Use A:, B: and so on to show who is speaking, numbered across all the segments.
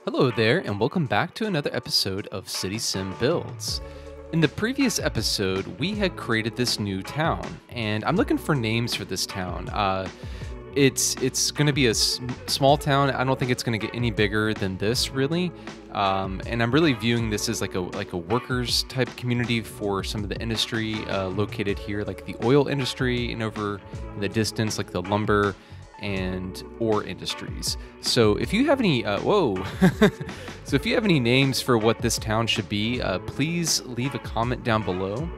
A: Hello there, and welcome back to another episode of City Sim Builds. In the previous episode, we had created this new town, and I'm looking for names for this town. It's going to be a small town. I don't think it's going to get any bigger than this, really. And I'm really viewing this as like a workers type community for some of the industry located here, like the oil industry, and over in the distance, like the lumber and ore industries. So if you have any, so if you have any names for what this town should be, please leave a comment down below.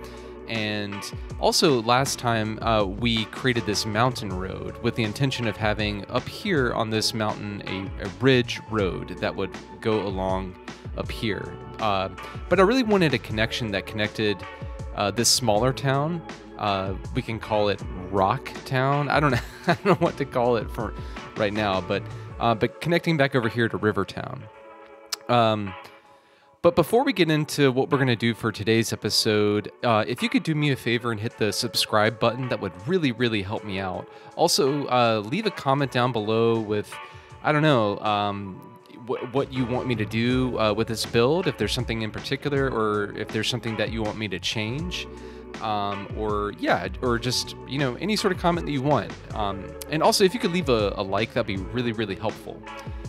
A: And also last time we created this mountain road with the intention of having up here on this mountain a ridge road that would go along up here. But I really wanted a connection that connected this smaller town. We can call it Rocktown. I don't know, I don't know what to call it for right now, but connecting back over here to Rivertown. But before we get into what we're going to do for today's episode, if you could do me a favor and hit the subscribe button, that would really, really help me out. Also, leave a comment down below with, I don't know, what you want me to do with this build, if there's something in particular, or if there's something that you want me to change. Or just, you know, any sort of comment that you want. And also, if you could leave a like, that'd be really, really helpful.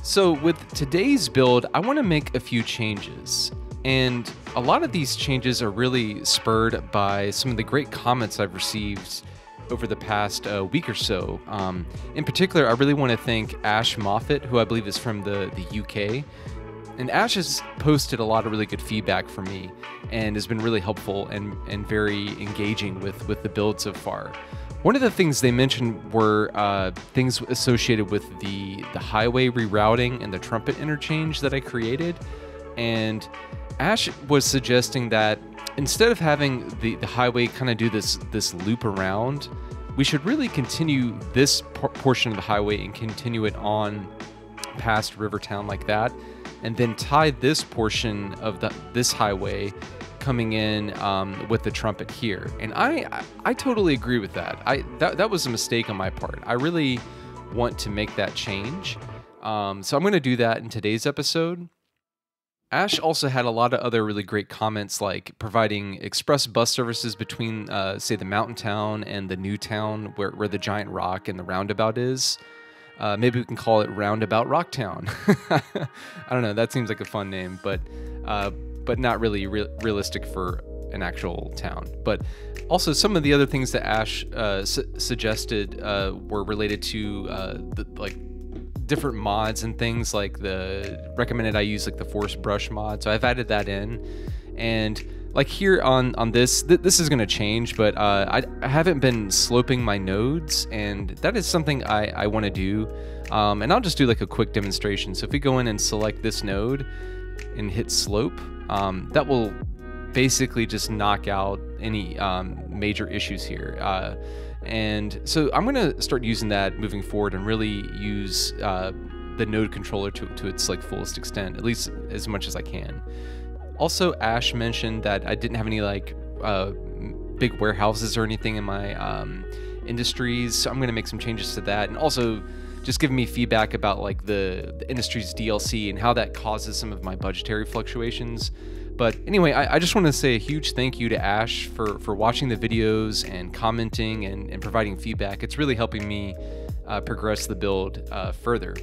A: So with today's build, I want to make a few changes. And a lot of these changes are really spurred by some of the great comments I've received over the past week or so. In particular, I really want to thank Ash Moffat, who I believe is from the UK. And Ash has posted a lot of really good feedback for me and has been really helpful and very engaging with the build so far. One of the things they mentioned were things associated with the highway rerouting and the trumpet interchange that I created. And Ash was suggesting that instead of having the highway kind of do this loop around, we should really continue this portion of the highway and continue it on past Rivertown like that, and then tie this portion of this highway coming in with the trumpet here. And I totally agree with that. That was a mistake on my part. I really want to make that change. So I'm going to do that in today's episode. Ash also had a lot of other really great comments, like providing express bus services between, say, the mountain town and the new town where the giant rock and the roundabout is. Maybe we can call it Roundabout Rocktown. I don't know. That seems like a fun name, but not really realistic for an actual town. But also, some of the other things that Ash suggested were related to like different mods and things. Like recommended I use like the Force Brush mod, so I've added that in. And like here on this is going to change, but I haven't been sloping my nodes, and that is something I want to do. And I'll just do like a quick demonstration. So if we go in and select this node and hit slope, that will basically just knock out any major issues here. And so I'm going to start using that moving forward and really use the node controller to its like fullest extent, at least as much as I can. Also, Ash mentioned that I didn't have any like big warehouses or anything in my industries, so I'm going to make some changes to that. And also just giving me feedback about like the industry's DLC and how that causes some of my budgetary fluctuations. But anyway, I just want to say a huge thank you to Ash for watching the videos and commenting and providing feedback. It's really helping me progress the build further.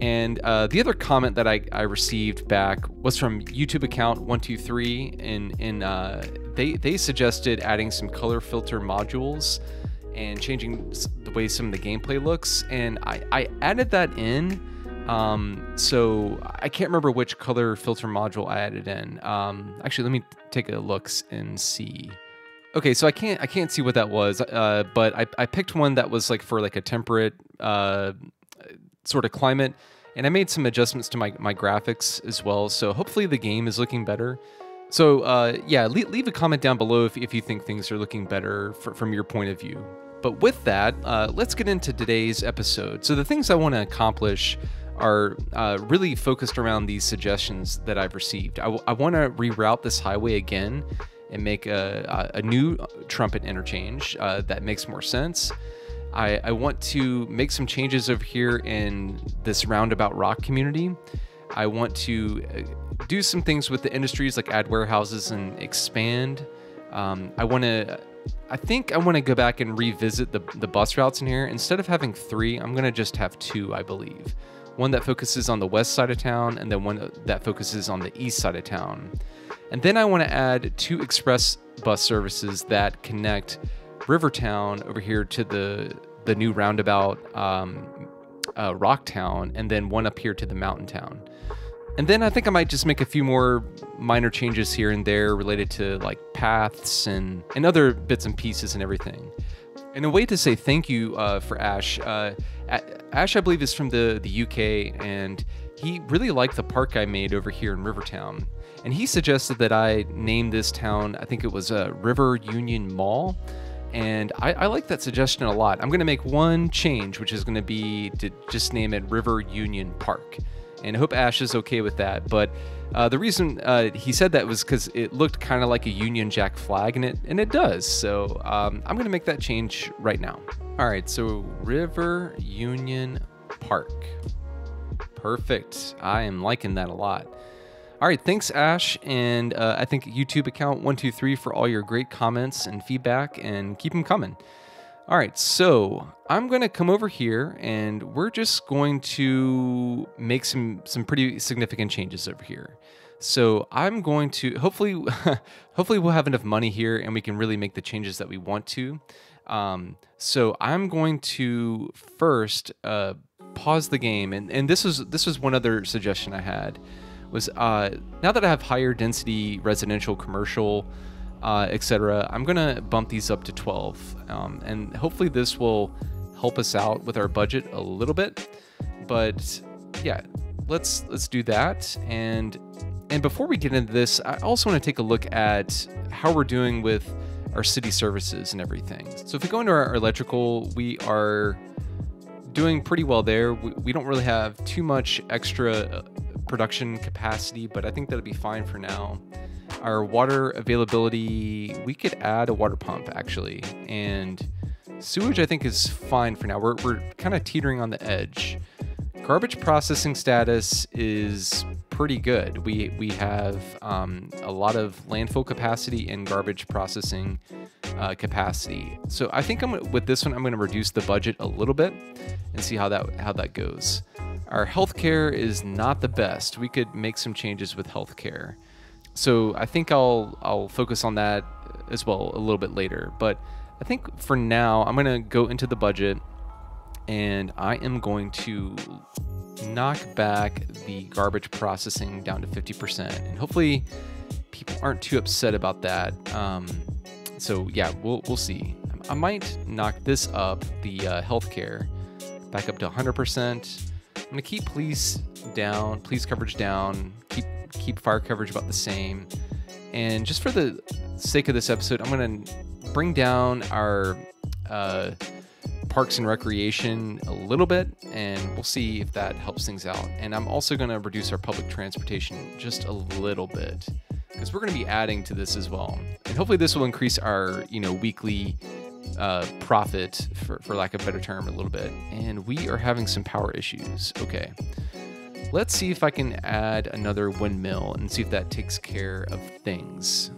A: And the other comment that I received back was from YouTube account 123, and they suggested adding some color filter modules and changing the way some of the gameplay looks, and I added that in. So I can't remember which color filter module I added in. Actually, let me take a look and see. Okay, so I can't see what that was, but I picked one that was like for like a temperate sort of climate, and I made some adjustments to my graphics as well, so hopefully the game is looking better. So yeah, leave a comment down below if you think things are looking better from your point of view. But with that, let's get into today's episode. So the things I want to accomplish are really focused around these suggestions that I've received. I want to reroute this highway again and make a new trumpet interchange that makes more sense. I want to make some changes over here in this roundabout rock community. I want to do some things with the industries, like add warehouses and expand. I think I want to go back and revisit the bus routes in here. Instead of having 3, I'm going to just have 2, I believe. One that focuses on the west side of town, and then one that focuses on the east side of town. And then I want to add 2 express bus services that connect Rivertown over here to the new roundabout, Rocktown, and then one up here to the mountain town. And then I think I might just make a few more minor changes here and there related to like paths and other bits and pieces and everything. And a way to say thank you for Ash. Ash, I believe, is from the UK, and he really liked the park I made over here in Rivertown. And he suggested that I name this town, I think it was River Union Mall. And I like that suggestion a lot. I'm going to make one change, which is going to be to just name it River Union Park. And I hope Ash is okay with that. But the reason he said that was because it looked kind of like a Union Jack flag, and it does. So I'm going to make that change right now. All right, so River Union Park. Perfect. I am liking that a lot. All right, thanks, Ash, and I think YouTube account 123 for all your great comments and feedback, and keep them coming. All right, so I'm going to come over here, and we're just going to make some pretty significant changes over here. So I'm going to hopefully we'll have enough money here, and we can really make the changes that we want to. So I'm going to first pause the game, and this was one other suggestion I had. Was now that I have higher density residential, commercial, etc., I'm gonna bump these up to 12, and hopefully this will help us out with our budget a little bit. But yeah, let's do that. And before we get into this, I also want to take a look at how we're doing with our city services and everything. So if we go into our electrical, we are doing pretty well there. We don't really have too much extra production capacity, but I think that'll be fine for now. Our water availability, we could add a water pump actually, and sewage I think is fine for now. We're kind of teetering on the edge. Garbage processing status is pretty good. We have a lot of landfill capacity and garbage processing capacity. So I think with this one I'm going to reduce the budget a little bit and see how that goes. Our healthcare is not the best. We could make some changes with healthcare. So I think I'll focus on that as well a little bit later. But I think for now, I'm going to go into the budget, and I am going to knock back the garbage processing down to 50%. And hopefully people aren't too upset about that. So yeah, we'll see. I might knock this up, the healthcare, back up to 100%. I'm gonna keep police down, police coverage down, keep fire coverage about the same. And just for the sake of this episode, I'm gonna bring down our parks and recreation a little bit, and we'll see if that helps things out. And I'm also gonna reduce our public transportation just a little bit, because we're gonna be adding to this as well. And hopefully this will increase our, weekly profit, for lack of a better term, a little bit. And we are having some power issues. Okay, let's see if I can add another windmill and see if that takes care of things.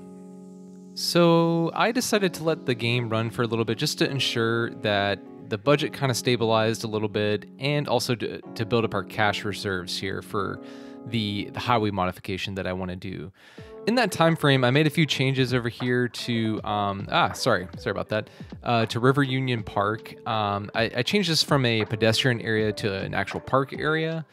A: So I decided to let the game run for a little bit just to ensure that the budget kind of stabilized a little bit, and also to build up our cash reserves here for the highway modification that I want to do. In that time frame, I made a few changes over here to sorry about that, to River Union Park. I changed this from a pedestrian area to an actual park area,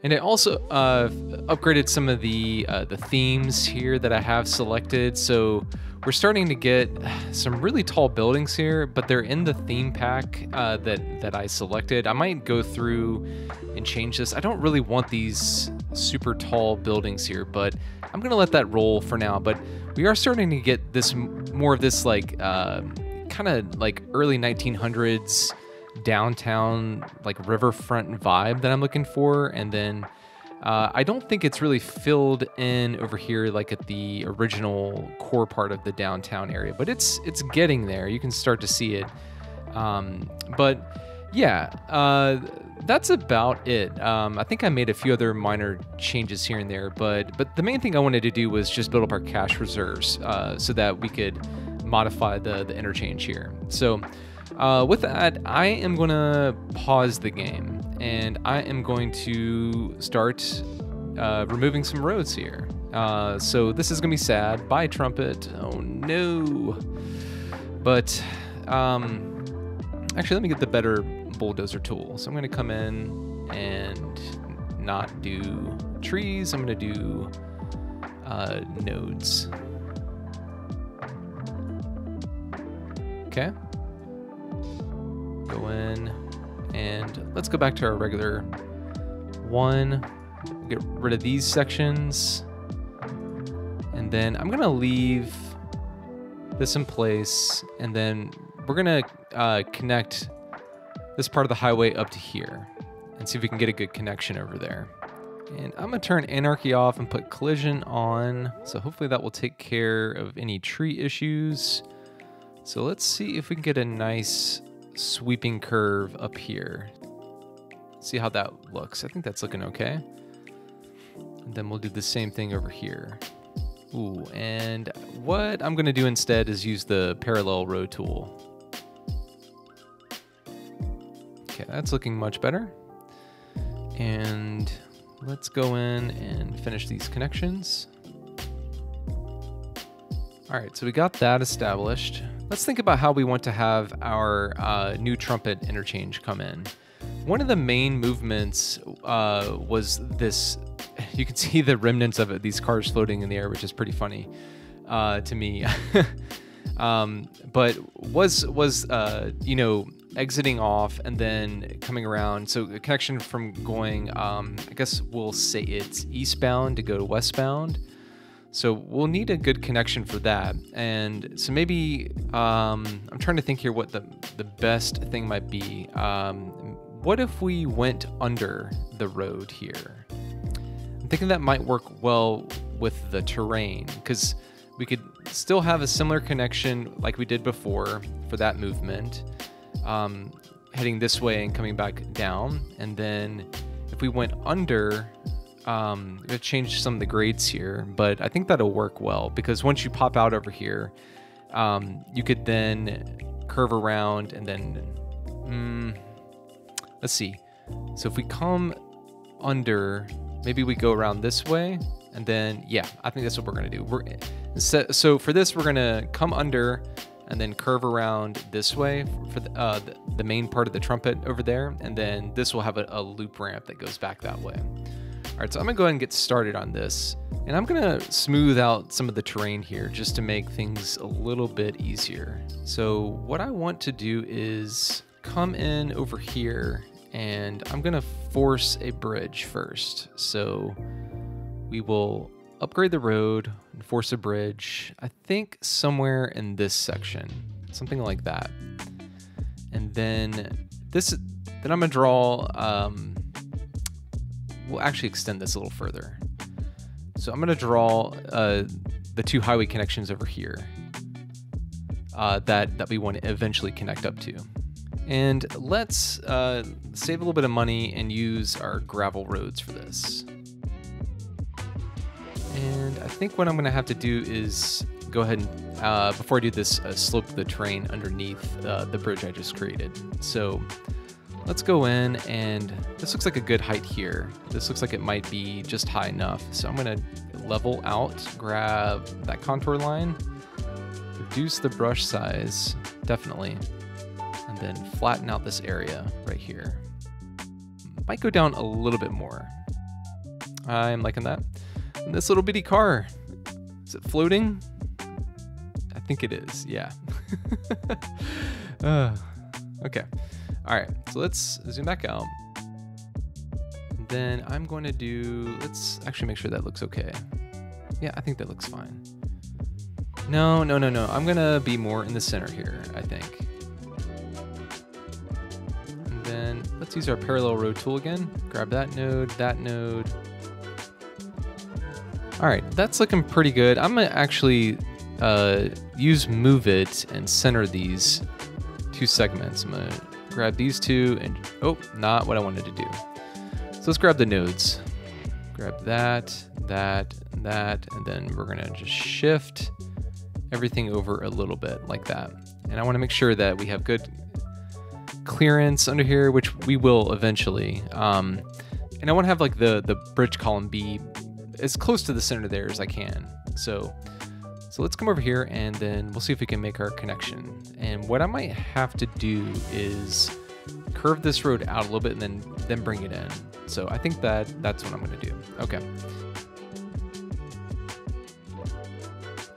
A: and I also upgraded some of the themes here that I have selected. So we're starting to get some really tall buildings here, but they're in the theme pack that I selected. I might go through and change this. I don't really want these super tall buildings here, but I'm gonna let that roll for now. But we are starting to get this more of this like kind of like early 1900s downtown, like riverfront vibe that I'm looking for. And then I don't think it's really filled in over here like at the original core part of the downtown area, but it's getting there. You can start to see it. But yeah, that's about it. I think I made a few other minor changes here and there, but the main thing I wanted to do was just build up our cash reserves so that we could modify the interchange here. So with that, I am going to pause the game, and I am going to start removing some roads here. So this is going to be sad. Bye, trumpet. Oh, no. But actually, let me get the better bulldozer tool. So I'm going to come in and not do trees. I'm going to do nodes. Okay. Go in and let's go back to our regular one. Get rid of these sections. And then I'm going to leave this in place. And then we're going to connect this part of the highway up to here and see if we can get a good connection over there. And I'm going to turn anarchy off and put collision on. So hopefully that will take care of any tree issues. So let's see if we can get a nice sweeping curve up here. See how that looks. I think that's looking okay. And then we'll do the same thing over here. Ooh, and what I'm going to do instead is use the parallel row tool. Okay, that's looking much better. And let's go in and finish these connections. All right, so we got that established. Let's think about how we want to have our new trumpet interchange come in. One of the main movements was this. You can see the remnants of it, these cars floating in the air, which is pretty funny to me. But was you know, exiting off and then coming around. So a connection from going, I guess we'll say it's eastbound to go to westbound. So we'll need a good connection for that. And so maybe I'm trying to think here what the best thing might be. What if we went under the road here? I'm thinking that might work well with the terrain, because we could still have a similar connection like we did before for that movement, heading this way and coming back down. And then if we went under, it changed some of the grades here, but I think that'll work well, because once you pop out over here, you could then curve around and then, let's see. So if we come under, maybe we go around this way, and then, yeah, I think that's what we're gonna do. So for this, we're gonna come under and then curve around this way for the main part of the trumpet over there, and then this will have a loop ramp that goes back that way. All right, so I'm gonna go ahead and get started on this, and I'm gonna smooth out some of the terrain here just to make things a little bit easier. So what I want to do is come in over here, and I'm gonna force a bridge first. So we will upgrade the road and force a bridge, I think somewhere in this section, something like that. And then I'm gonna draw, we'll actually extend this a little further. So I'm gonna draw the two highway connections over here that we want to eventually connect up to. And let's save a little bit of money and use our gravel roads for this. And I think what I'm gonna have to do is go ahead and, before I do this, slope the terrain underneath the bridge I just created. So let's go in, and this looks like a good height here. This looks like it might be just high enough. So I'm gonna level out, grab that contour line, reduce the brush size, definitely, and then flatten out this area right here. Might go down a little bit more. I'm liking that. And this little bitty car, is it floating? I think it is, yeah. Okay. All right, so let's zoom back out. And then I'm going to do, let's actually make sure that looks okay. Yeah, I think that looks fine. No. I'm gonna be more in the center here, I think. And then let's use our parallel row tool again. Grab that node, that node. All right, that's looking pretty good. I'm gonna actually use move it and center these two segments. I'm gonna grab these two and, oh, not what I wanted to do. So let's grab the nodes. Grab that, that, and that, and then we're gonna just shift everything over a little bit like that. And I wanna make sure that we have good clearance under here, which we will eventually. And I wanna have like the bridge column be as close to the center there as I can. So let's come over here and then we'll see if we can make our connection. And what I might have to do is curve this road out a little bit and then bring it in. So I think that's what I'm gonna do. Okay.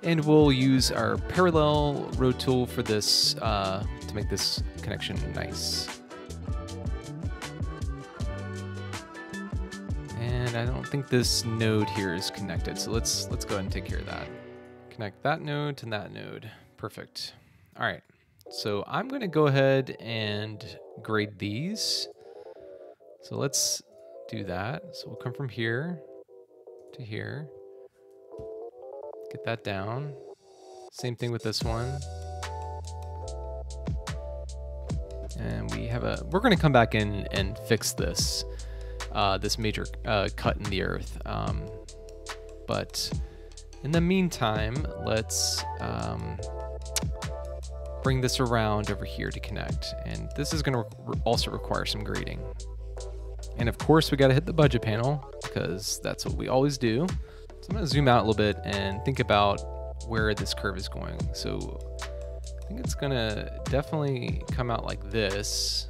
A: And we'll use our parallel road tool for this to make this connection nice. And I don't think this node here is connected, so let's go ahead and take care of that. Connect that node to that node. Perfect. All right, so I'm gonna go ahead and grade these. So let's do that. So we'll come from here to here. Get that down. Same thing with this one. And we're gonna come back in and fix this, this major cut in the earth. But in the meantime, let's bring this around over here to connect. And this is gonna also require some grading. And of course we gotta hit the budget panel because that's what we always do. So I'm gonna zoom out a little bit and think about where this curve is going. So I think it's gonna definitely come out like this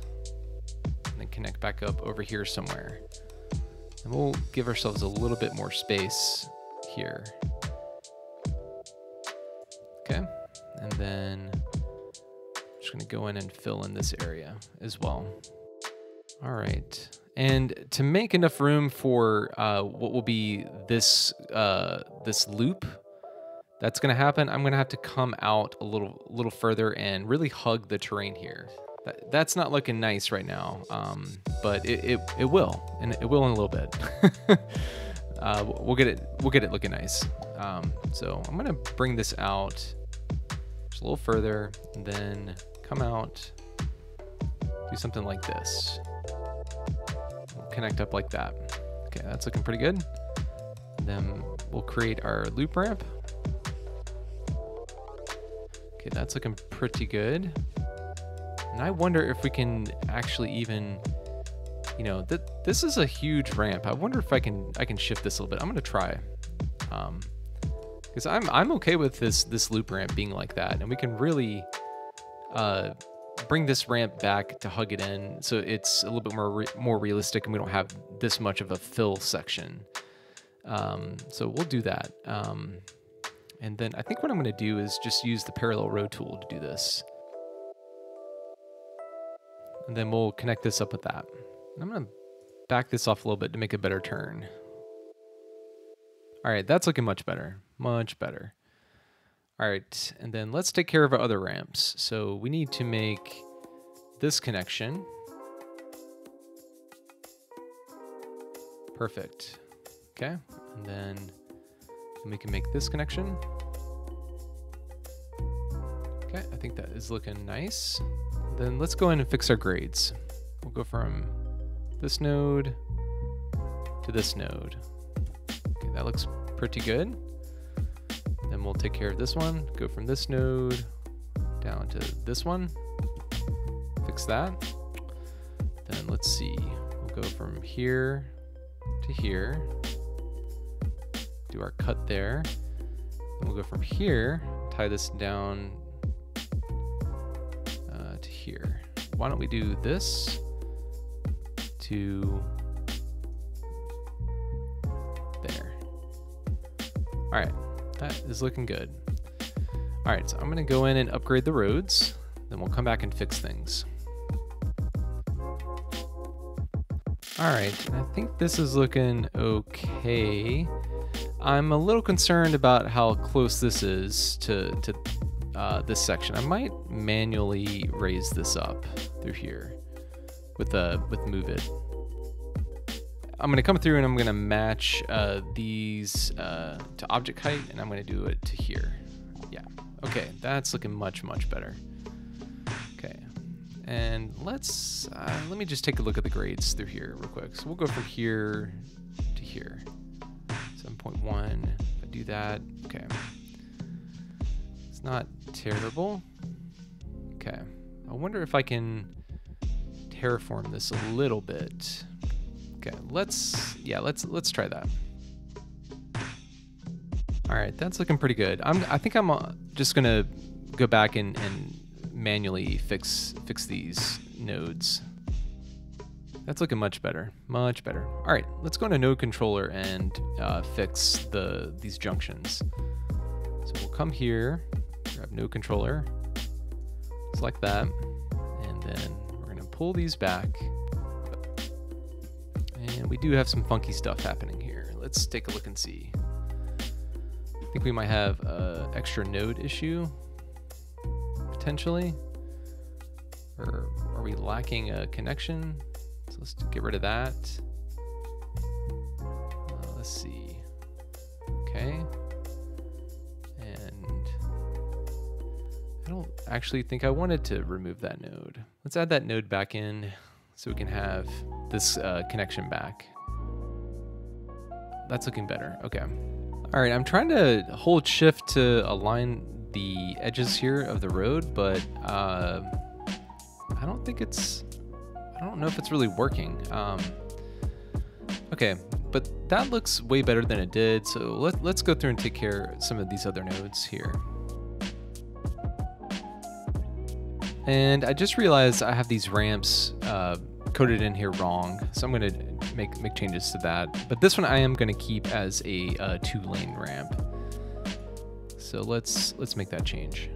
A: and then connect back up over here somewhere. And we'll give ourselves a little bit more space here. Okay, and then I'm just gonna go in and fill in this area as well. All right, and to make enough room for what will be this this loop that's gonna happen, I'm gonna have to come out a little further and really hug the terrain here. That's not looking nice right now, but it will, and it will in a little bit. We'll get it looking nice. So I'm gonna bring this out just a little further, and then come out, do something like this. We'll connect up like that. Okay, that's looking pretty good. And then we'll create our loop ramp. Okay, that's looking pretty good. And I wonder if we can actually even, you know, this is a huge ramp. I wonder if I can shift this a little bit. I'm gonna try, because I'm okay with this loop ramp being like that, and we can really bring this ramp back to hug it in, so it's a little bit more realistic, and we don't have this much of a fill section. So we'll do that. And then I think what I'm gonna do is just use the parallel road tool to do this. And then we'll connect this up with that. And I'm gonna back this off a little bit to make a better turn. All right, that's looking much better, much better. All right, and then let's take care of our other ramps. So we need to make this connection. Perfect, okay. And then we can make this connection. Okay, I think that is looking nice. Then let's go in and fix our grades. We'll go from this node to this node. Okay, that looks pretty good. Then we'll take care of this one, go from this node down to this one, fix that. Then let's see, we'll go from here to here, do our cut there. Then we'll go from here, tie this down to here. Why don't we do this to there. All right. That is looking good. All right, so I'm gonna go in and upgrade the roads, then we'll come back and fix things. All right, I think this is looking okay. I'm a little concerned about how close this is to this section. I might manually raise this up through here with Move It. I'm gonna come through and I'm gonna match these to object height, and I'm gonna do it to here. Yeah, okay, that's looking much better. Okay, And let me just take a look at the grades through here real quick. So we'll go from here to here. 7.1, if I do that, okay. It's not terrible. Okay, I wonder if I can terraform this a little bit. Okay, let's try that. All right, that's looking pretty good. I think I'm just gonna go back and manually fix these nodes. That's looking much better, much better. All right, let's go into node controller and fix these junctions. So we'll come here, grab node controller, select that, and then we're gonna pull these back. And we do have some funky stuff happening here. Let's take a look and see. I think we might have an extra node issue, potentially. Or are we lacking a connection? So let's get rid of that. Let's see. Okay. And I don't actually think I wanted to remove that node. Let's add that node back in so we can have this connection back. That's looking better. Okay. All right, I'm trying to hold shift to align the edges here of the road, but I don't know if it's really working. Okay, but that looks way better than it did. So let's go through and take care of some of these other nodes here. And I just realized I have these ramps coded in here wrong. So I'm gonna make changes to that. But this one I am gonna keep as a 2-lane ramp. So let's make that change.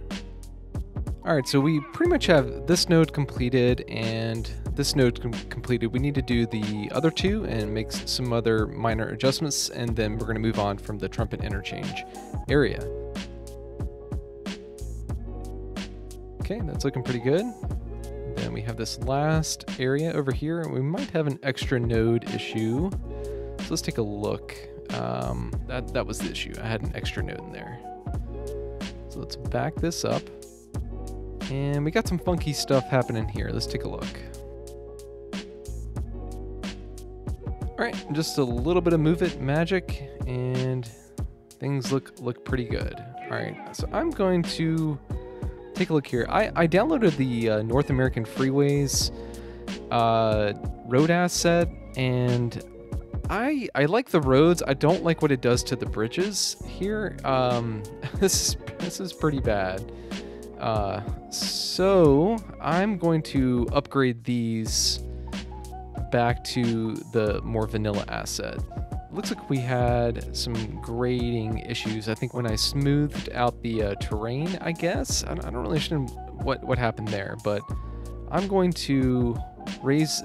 A: All right, so we pretty much have this node completed and this node completed. We need to do the other two and make some other minor adjustments, and then we're gonna move on from the trumpet interchange area. Okay, that's looking pretty good. And then we have this last area over here, and we might have an extra node issue. So let's take a look. That was the issue. I had an extra node in there. So let's back this up. And we got some funky stuff happening here. Let's take a look. All right, just a little bit of move it magic, and things look pretty good. All right, so I'm going to take a look here. I downloaded the North American Freeways road asset, and I like the roads. I don't like what it does to the bridges here. This is pretty bad. So I'm going to upgrade these back to the more vanilla asset. Looks like we had some grading issues. I think when I smoothed out the terrain, I guess. I don't really understand what happened there, but I'm going to raise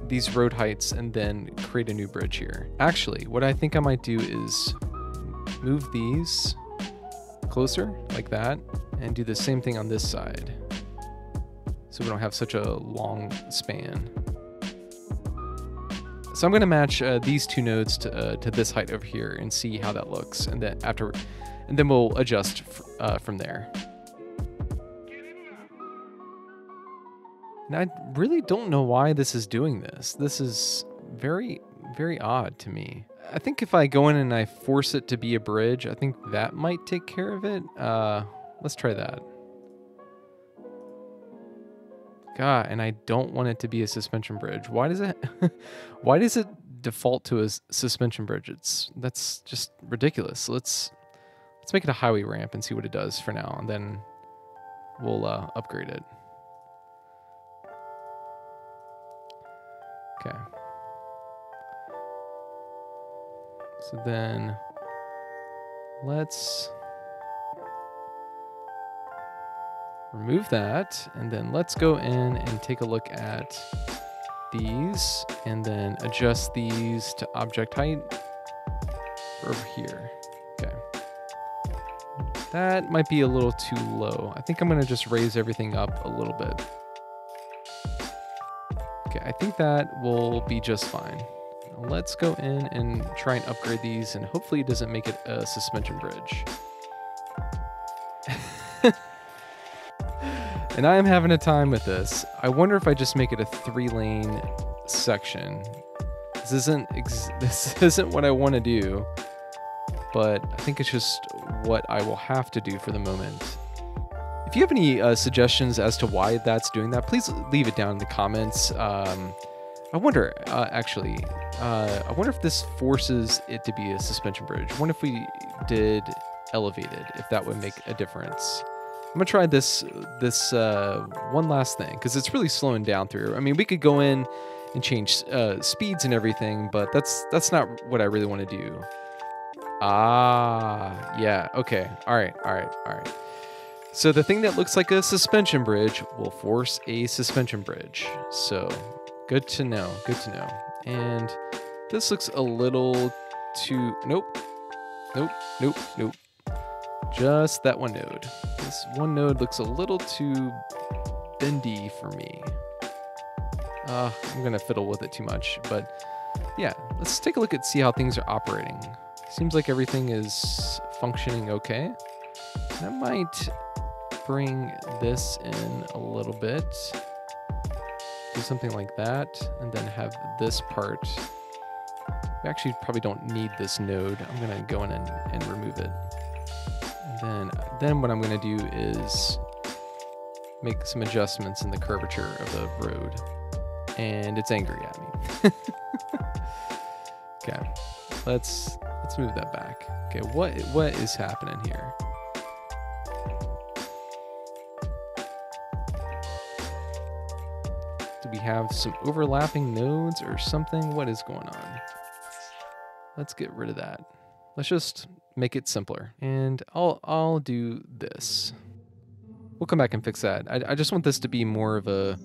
A: these road heights and then create a new bridge here. Actually, what I think I might do is move these closer like that and do the same thing on this side, so we don't have such a long span. So I'm going to match these two nodes to this height over here and see how that looks, and then we'll adjust from there. And I really don't know why this is doing this. This is very, very odd to me. I think if I go in and I force it to be a bridge, I think that might take care of it. Let's try that. God, and I don't want it to be a suspension bridge. Why does it default to a suspension bridge? That's just ridiculous. Let's make it a highway ramp and see what it does for now, and then we'll upgrade it. Okay. So then let's remove that, and then let's go in and take a look at these and then adjust these to object height over here. Okay. That might be a little too low. I think I'm gonna just raise everything up a little bit. Okay, I think that will be just fine. Let's go in and try and upgrade these, and hopefully it doesn't make it a suspension bridge. And I am having a time with this. I wonder if I just make it a 3-lane section. This isn't what I want to do, but I think it's just what I will have to do for the moment. If you have any suggestions as to why that's doing that, please leave it down in the comments. I wonder, actually, I wonder if this forces it to be a suspension bridge. I wonder if we did elevated, if that would make a difference. I'm gonna try this one last thing, because it's really slowing down through. I mean, we could go in and change speeds and everything, but that's not what I really want to do. Ah, yeah, okay, all right. So the thing that looks like a suspension bridge will force a suspension bridge. So good to know, And this looks a little too, nope. Just that one node. This one node looks a little too bendy for me. I'm gonna fiddle with it too much, but yeah, let's take a look at see how things are operating. Seems like everything is functioning okay. I might bring this in a little bit. Do something like that, and then have this part. We actually probably don't need this node. I'm gonna go in and remove it. And then what I'm gonna do is make some adjustments in the curvature of the road. And it's angry at me. Okay, let's move that back. Okay, what is happening here? Do we have some overlapping nodes or something? What is going on? Let's get rid of that. Let's just make it simpler. And I'll do this. We'll come back and fix that. I just want this to be more of a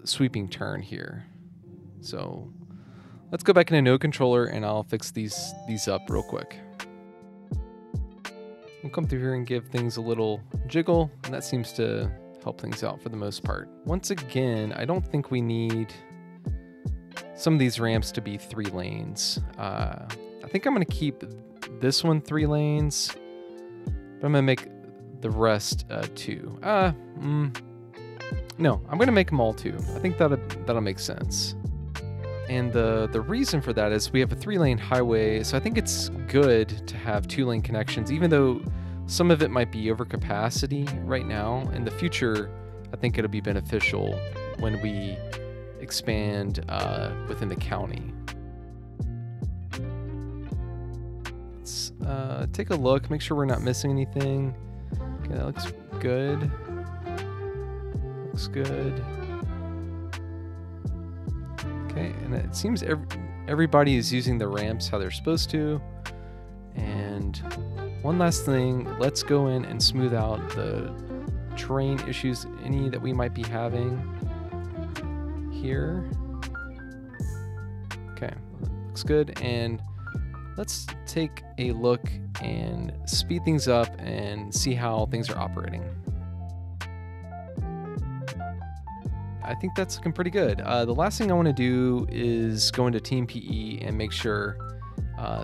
A: sweeping turn here. So let's go back into node controller and I'll fix these up real quick. We'll come through here and give things a little jiggle, and that seems to help things out for the most part. Once again, I don't think we need some of these ramps to be 3 lanes. I think I'm gonna keep this one 3 lanes, but I'm gonna make the rest 2. No, I'm gonna make them all 2. I think that'll make sense. And the reason for that is we have a 3-lane highway, so I think it's good to have 2-lane connections, even though some of it might be over capacity right now. In the future, I think it'll be beneficial when we expand within the county. Let's take a look, make sure we're not missing anything. Okay, that looks good. Looks good. Okay, and it seems everybody is using the ramps how they're supposed to. And one last thing, let's go in and smooth out the terrain issues, any that we might be having here. Okay, looks good. And let's take a look and speed things up and see how things are operating. I think that's looking pretty good. The last thing I want to do is go into Team PE and make sure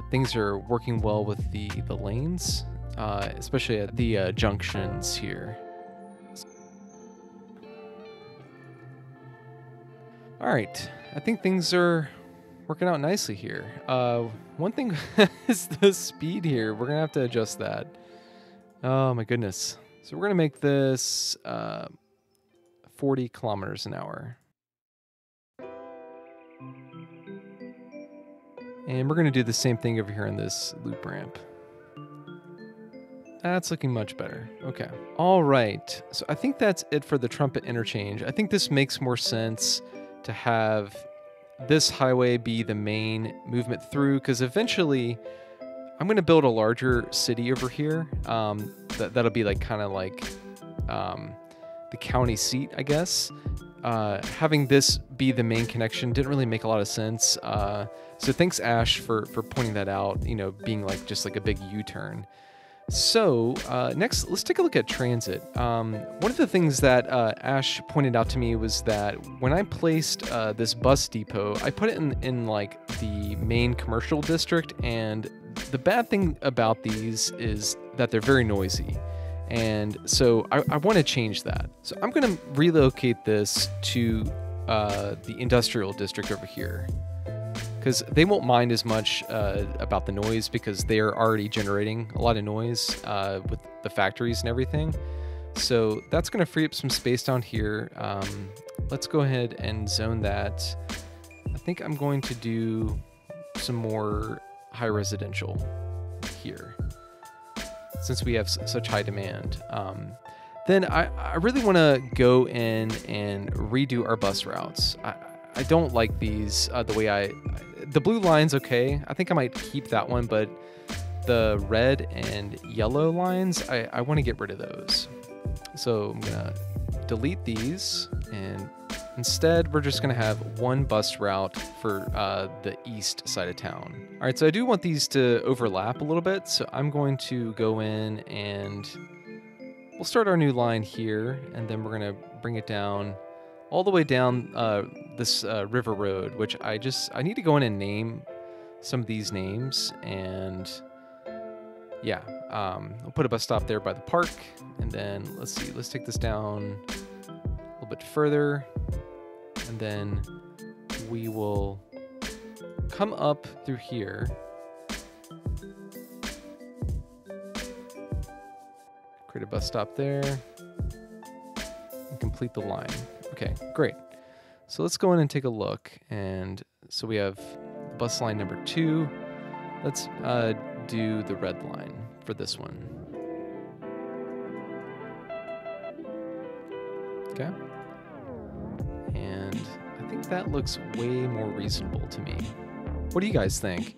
A: things are working well with the lanes, especially at the junctions here. All right, I think things are working out nicely here. One thing is the speed here. We're gonna have to adjust that. Oh my goodness. So we're gonna make this 40 kilometers an hour. And we're gonna do the same thing over here in this loop ramp. That's looking much better. Okay. All right. So I think that's it for the trumpet interchange. I think this makes more sense to have this highway be the main movement through, because eventually I'm going to build a larger city over here. That'll be like kind of like the county seat, I guess. Having this be the main connection didn't really make a lot of sense. So thanks, Ash, for pointing that out, you know, being like just like a big U-turn. So next, let's take a look at transit. One of the things that Ash pointed out to me was that when I placed this bus depot, I put it in like the main commercial district, and the bad thing about these is that they're very noisy. And so I want to change that. So I'm going to relocate this to the industrial district over here, because they won't mind as much about the noise, because they are already generating a lot of noise with the factories and everything. So that's going to free up some space down here. Let's go ahead and zone that. I think I'm going to do some more high residential here, since we have such high demand. Then I really want to go in and redo our bus routes. I don't like these the way the blue line's okay. I think I might keep that one, but the red and yellow lines, I want to get rid of those. So I'm gonna delete these, and instead we're just gonna have one bus route for the east side of town. All right, so I do want these to overlap a little bit, so I'm going to go in and we'll start our new line here, and then we're gonna bring it down all the way down this river road, which I need to go in and name some of these names. And yeah, we'll put a bus stop there by the park, and then let's take this down a little bit further, and then we will come up through here, create a bus stop there, and complete the line. Okay, great. So let's go in and take a look. And so we have bus line number 2. Let's do the red line for this one. Okay. And I think that looks way more reasonable to me. What do you guys think?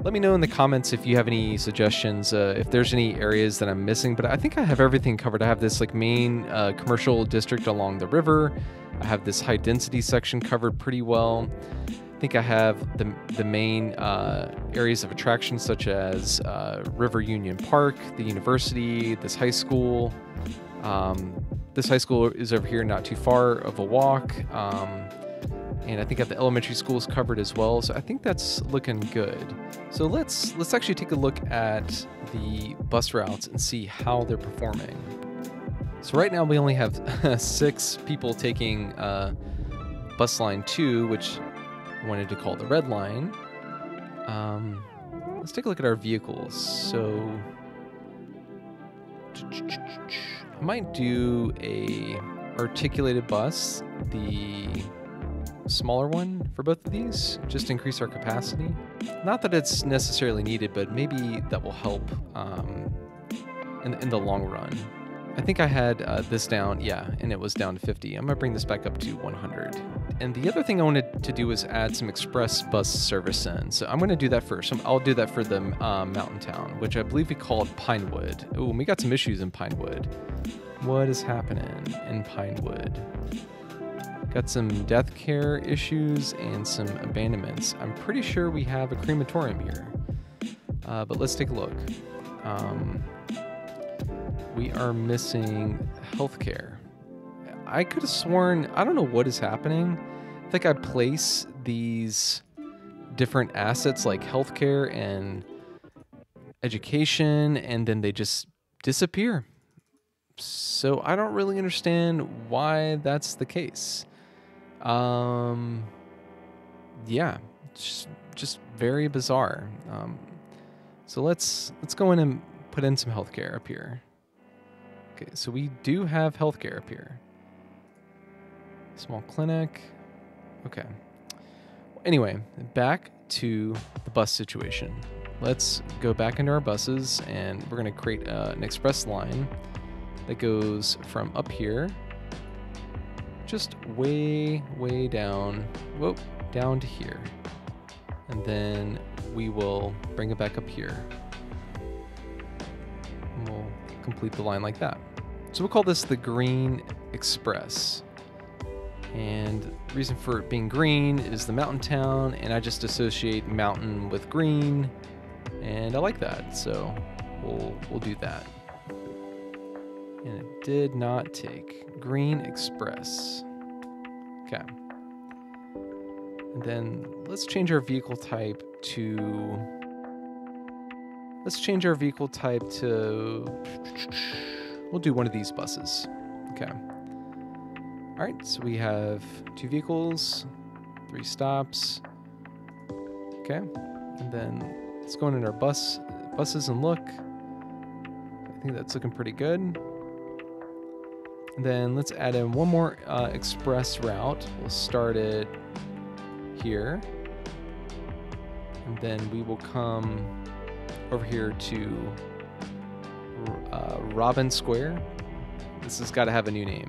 A: Let me know in the comments if you have any suggestions, if there's any areas that I'm missing, but I think I have everything covered. I have this like main commercial district along the river. I have this high density section covered pretty well. I think I have the main areas of attraction, such as River Union Park, the university, this high school. This high school is over here, not too far of a walk. And I think I have the elementary schools covered as well. So I think that's looking good. So let's actually take a look at the bus routes and see how they're performing. So right now we only have 6 people taking bus line 2, which I wanted to call the red line. Let's take a look at our vehicles. So I might do a articulated bus, the smaller one for both of these, just to increase our capacity. Not that it's necessarily needed, but maybe that will help in the long run. I think I had this down, yeah, and it was down to 50. I'm gonna bring this back up to 100. And the other thing I wanted to do was add some express bus service in. So I'm gonna do that first. I'll do that for the mountain town, which I believe we called Pinewood. Oh, and we got some issues in Pinewood. What is happening in Pinewood? Got some death care issues and some abandonments. I'm pretty sure we have a crematorium here, but let's take a look. We are missing healthcare. I could have sworn, I don't know what is happening. I think I place these different assets like healthcare and education, and then they just disappear. So I don't really understand why that's the case. Yeah, just very bizarre. So let's go in and put in some healthcare up here. Okay, so we do have healthcare up here. Small clinic. Okay. Anyway, back to the bus situation. Let's go back into our buses, and we're going to create an express line that goes from up here, just way down, down to here. And then we will bring it back up here. And we'll complete the line like that. So we'll call this the Green Express. And the reason for it being green is the mountain town, and I just associate mountain with green, and I like that, so we'll do that. And it did not take. Green Express. Okay. And then let's change our vehicle type to... We'll do one of these buses. Okay. All right, so we have 2 vehicles, 3 stops. Okay, and then let's go in our buses and look. I think that's looking pretty good. And then let's add in one more express route. We'll start it here. And then we will come over here to Robin Square. This has got to have a new name.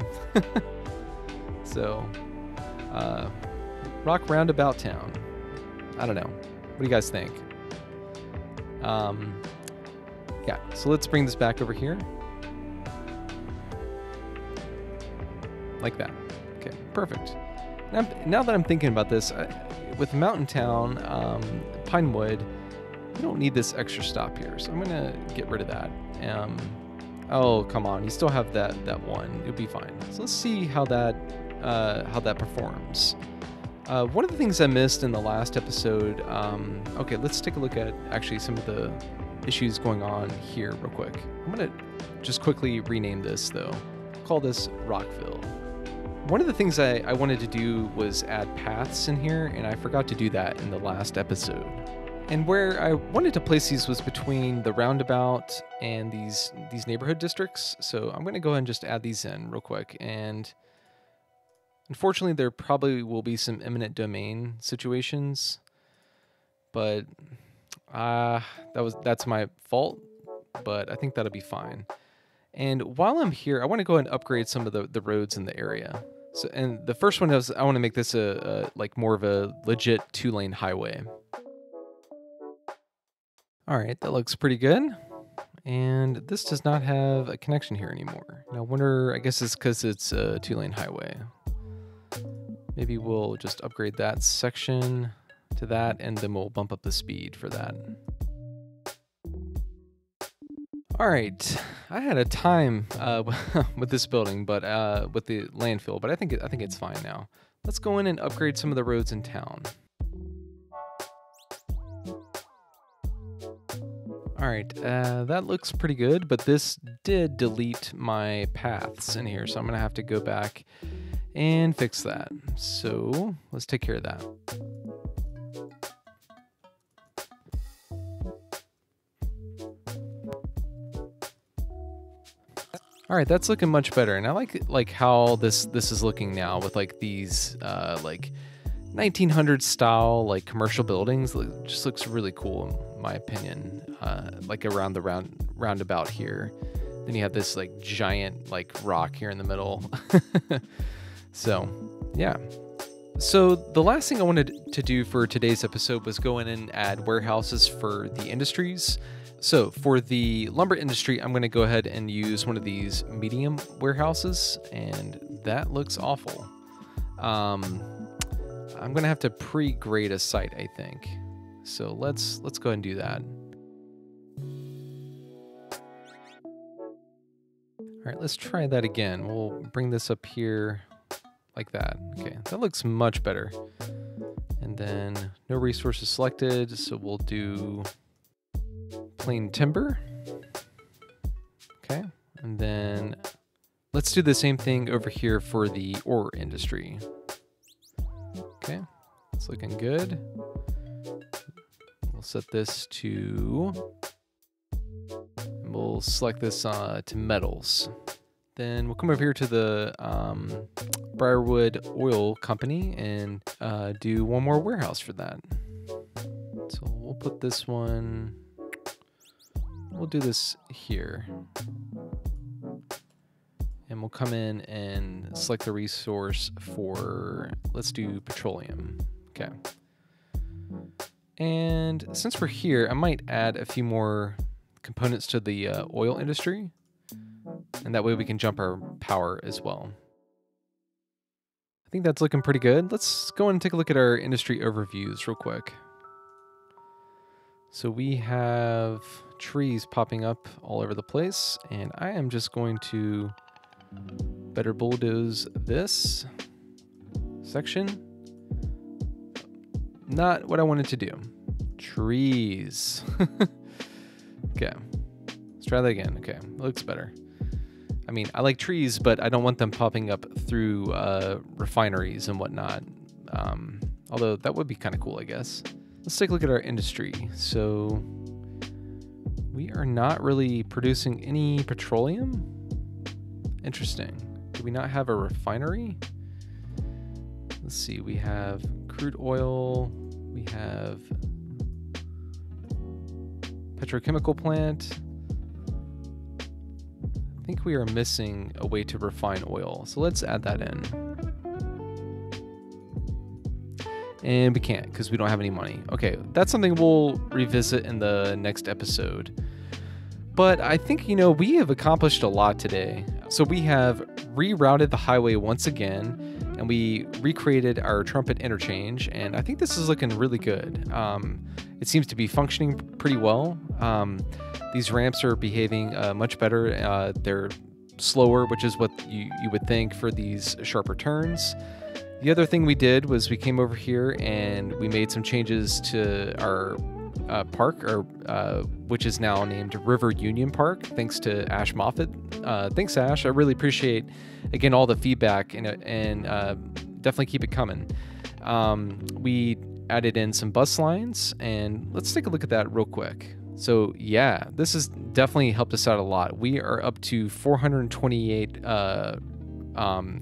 A: So, Rock Roundabout Town. I don't know. What do you guys think? Yeah, so let's bring this back over here. Like that. Okay, perfect. Now that I'm thinking about this, with Mountain Town, Pinewood, we don't need this extra stop here, so I'm gonna get rid of that. Oh, come on, you still have that one. It'll be fine. So let's see how that performs. One of the things I missed in the last episode. Okay, let's take a look at actually some of the issues going on here real quick. I'm gonna just quickly rename this though. Call this Rockville. One of the things I wanted to do was add paths in here, and I forgot to do that in the last episode. And where I wanted to place these was between the roundabout and these neighborhood districts. So I'm going to go ahead and just add these in real quick. And unfortunately, there probably will be some eminent domain situations, but that's my fault. But I think that'll be fine. And while I'm here, I want to go ahead and upgrade some of the roads in the area. So, and the first one is I want to make this a like more of a legit 2-lane highway. All right, that looks pretty good. And this does not have a connection here anymore. Now, I wonder, I guess it's because it's a 2-lane highway. Maybe we'll just upgrade that section to that, and then we'll bump up the speed for that. All right, I had a time with this building, but with the landfill, but I think it's fine now. Let's go in and upgrade some of the roads in town. All right, that looks pretty good, but this did delete my paths in here, so I'm gonna have to go back and fix that. So let's take care of that. All right, that's looking much better, and I like how this is looking now with like these like 1900s style like commercial buildings. It just looks really cool in my opinion. Like around the roundabout here, then you have this like giant like rock here in the middle. So yeah. So the last thing I wanted to do for today's episode was go in and add warehouses for the industries. So for the lumber industry, I'm going to go ahead and use one of these medium warehouses, and that looks awful. I'm going to have to pre-grade a site, I think. So let's go ahead and do that. All right, let's try that again. We'll bring this up here like that. Okay, that looks much better. And then no resources selected, so we'll do plain timber. Okay, and then let's do the same thing over here for the ore industry. Okay, it's looking good. We'll set this to, we'll select this to metals. Then we'll come over here to the Briarwood Oil Company and do one more warehouse for that. So we'll put this one, we'll do this here. And we'll come in and select the resource for, let's do petroleum. Okay. And since we're here, I might add a few more components to the oil industry. And that way we can jump our power as well. I think that's looking pretty good. Let's go and take a look at our industry overviews real quick. So we have trees popping up all over the place, and I am just going to better bulldoze this section. Not what I wanted to do. Trees. Okay, let's try that again. Okay, looks better. I mean, I like trees, but I don't want them popping up through refineries and whatnot. Although that would be kind of cool, I guess. Let's take a look at our industry. So we are not really producing any petroleum. Interesting. Do we not have a refinery? Let's see. We have crude oil. We have petrochemical plant. I think we are missing a way to refine oil. So let's add that in. And we can't because we don't have any money. Okay, that's something we'll revisit in the next episode. But I think, you know, we have accomplished a lot today. So we have rerouted the highway once again, and we recreated our trumpet interchange, and I think this is looking really good. It seems to be functioning pretty well. These ramps are behaving much better. They're slower, which is what you would think for these sharper turns. The other thing we did was we came over here and we made some changes to our park, which is now named River Union Park, thanks to Ash Moffat. Thanks, Ash. I really appreciate, again, all the feedback and definitely keep it coming. We added in some bus lines, and let's take a look at that real quick. So yeah, this has definitely helped us out a lot. We are up to 428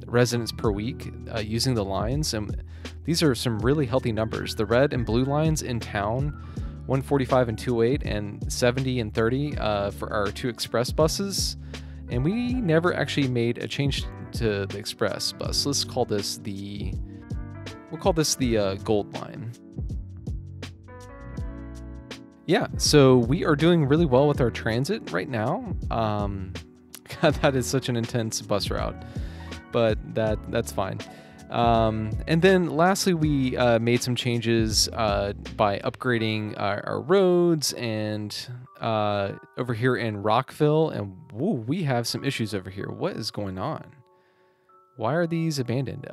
A: residents per week using the lines, and these are some really healthy numbers. The red and blue lines in town, 145 and 208, and 70 and 30 for our 2 express buses. And we never actually made a change to the express bus. Let's call this the gold line. Yeah, so we are doing really well with our transit right now. God, that is such an intense bus route, but that's fine. And then lastly, we made some changes by upgrading our roads and over here in Rockville, and whoa, we have some issues over here. What is going on? Why are these abandoned?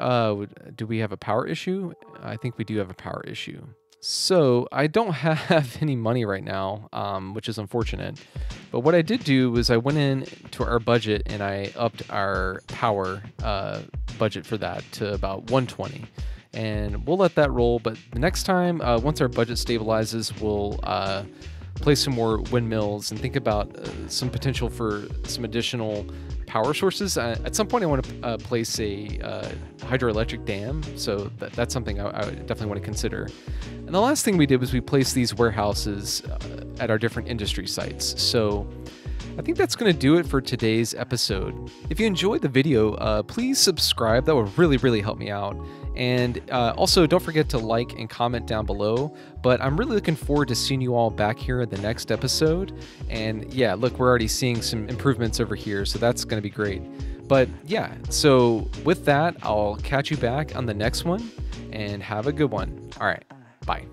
A: Do we have a power issue? I think we do have a power issue. So I don't have any money right now, which is unfortunate. But what I did do was I went in to our budget and I upped our power budget for that to about 120. And we'll let that roll. But the next time, once our budget stabilizes, we'll place some more windmills and think about some potential for some additional power sources. At some point, I want to place a hydroelectric dam, so that's something I definitely want to consider. And the last thing we did was we placed these warehouses at our different industry sites. So I think that's going to do it for today's episode. If you enjoyed the video, please subscribe. That would really, really help me out. And also, don't forget to like and comment down below. But I'm really looking forward to seeing you all back here in the next episode. And yeah, look, we're already seeing some improvements over here, so that's going to be great. But yeah, so with that, I'll catch you back on the next one, and have a good one. All right, bye.